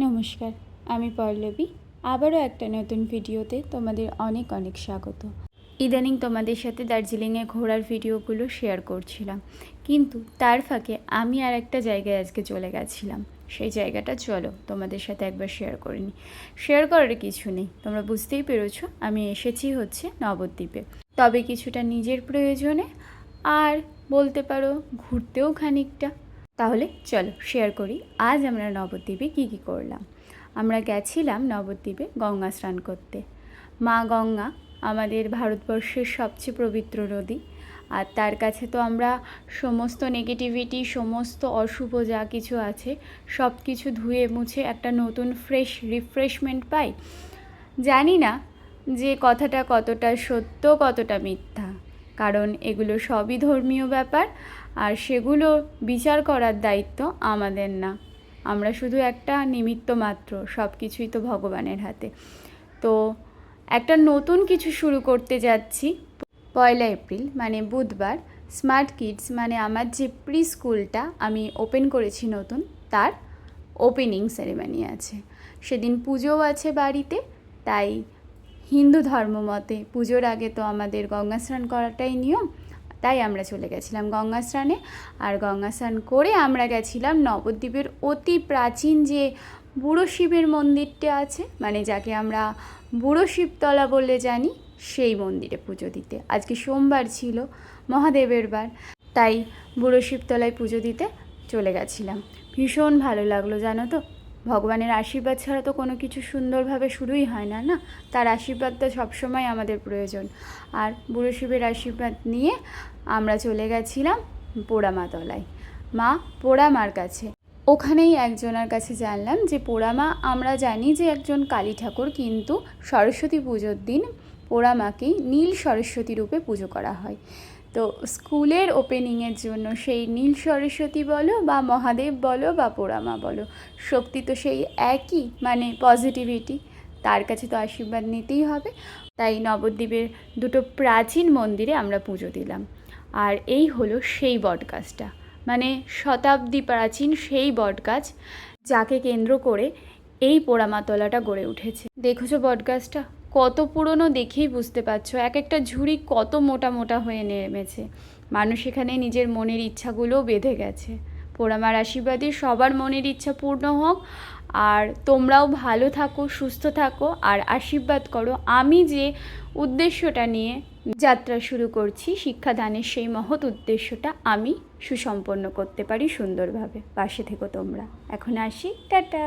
নমস্কার, আমি পল্লবী। আবারও একটা নতুন ভিডিওতে তোমাদের অনেক অনেক স্বাগত। ইদানিং তোমাদের সাথে দার্জিলিংয়ে ঘোরার ভিডিওগুলো শেয়ার করছিলাম, কিন্তু তার ফাঁকে আমি আর একটা জায়গায় আজকে চলে গেছিলাম। সেই জায়গাটা চলো তোমাদের সাথে একবার শেয়ার করে নিই। শেয়ার করার কিছু নেই, তোমরা বুঝতেই পেরেছো আমি এসেছি হচ্ছে নবদ্বীপে, তবে কিছুটা নিজের প্রয়োজনে আর বলতে পারো ঘুরতেও খানিকটা। তাহলে চলো শেয়ার করি আজ আমরা নবদ্বীপে কী করলাম। আমরা গেছিলাম নবদ্বীপে গঙ্গা স্নান করতে। মা গঙ্গা আমাদের ভারতবর্ষের সবচেয়ে পবিত্র নদী, আর তার কাছে তো আমরা সমস্ত নেগেটিভিটি, সমস্ত অশুভ যা কিছু আছে সব কিছু ধুয়ে মুছে একটা নতুন ফ্রেশ রিফ্রেশমেন্ট পাই। জানি না যে কথাটা কতটা সত্য কতটা মিথ্যা, কারণ এগুলো সবই ধর্মীয় ব্যাপার, আর সেগুলো বিচার করার দায়িত্ব আমাদের না। আমরা শুধু একটা নিমিত্ত মাত্র, সব কিছুই তো ভগবানের হাতে। তো একটা নতুন কিছু শুরু করতে যাচ্ছি 1 এপ্রিল মানে বুধবার। স্মার্ট কিডস মানে আমার যে প্রি স্কুলটা আমি ওপেন করেছি নতুন, তার ওপেনিং সেরেমনি আছে। সেদিন পুজোও আছে বাড়িতে, তাই হিন্দু ধর্ম মতে পুজোর আগে তো আমাদের গঙ্গা স্নান করাটাই নিয়ম, তাই আমরা চলে গেছিলাম গঙ্গা স্নানে। আর গঙ্গা স্নান করে আমরা গেছিলাম নবদ্বীপের অতি প্রাচীন যে বুড়ো শিবের মন্দিরটা আছে, মানে যাকে আমরা বুড়ো শিবতলা বলে জানি, সেই মন্দিরে পুজো দিতে। আজকে সোমবার ছিল, মহাদেবের বার, তাই বুড়ো শিবতলায় পুজো দিতে চলে গেছিলাম। ভীষণ ভালো লাগলো জানো তো। ভগবানের আশীর্বাদ ছাড়া তো কোনো কিছু সুন্দরভাবে শুরুই হয় না, না? তার আশীর্বাদটা সবসময় আমাদের প্রয়োজন। আর বুড়ো শিবের আশীর্বাদ নিয়ে আমরা চলে গেছিলাম পোড়ামাতলায়, মা পোড়ামার কাছে। ওখানেই একজনের কাছে জানলাম যে পোড়ামা, আমরা জানি যে একজন কালী ঠাকুর, কিন্তু সরস্বতী পুজোর দিন পোড়ামাকেই নীল সরস্বতী রূপে পুজো করা হয়। তো স্কুলের ওপেনিংয়ের জন্য সেই নীল সরস্বতী বলো বা মহাদেব বলো বা পোড়ামা বলো, শক্তি তো সেই একই, মানে পজিটিভিটি। তার কাছে তো আশীর্বাদ নিতেই হবে। তাই নবদ্বীপের দুটো প্রাচীন মন্দিরে আমরা পুজো দিলাম। আর এই হলো সেই বটগাছটা, মানে শতাব্দী প্রাচীন সেই বটগাছ, যাকে কেন্দ্র করে এই পোড়ামাতলাটা গড়ে উঠেছে। দেখেছো বটগাছটা কত পুরনো, দেখেই বুঝতে পারছো। এক একটা ঝুড়ি কত মোটা মোটা হয়ে নেমেছে। মানুষ এখানে নিজের মনের ইচ্ছাগুলোও বেঁধে গেছে। পোড়ামার আশীর্বাদে সবার মনের ইচ্ছা পূর্ণ হোক, আর তোমরাও ভালো থাকো, সুস্থ থাকো, আর আশীর্বাদ করো। আমি যে উদ্দেশ্যটা নিয়ে যাত্রা শুরু করছি, শিক্ষাদানের সেই মহৎ উদ্দেশ্যটা আমি সুসম্পন্ন করতে পারি সুন্দরভাবে। পাশে থেকো তোমরা। এখন আসি, টাটা।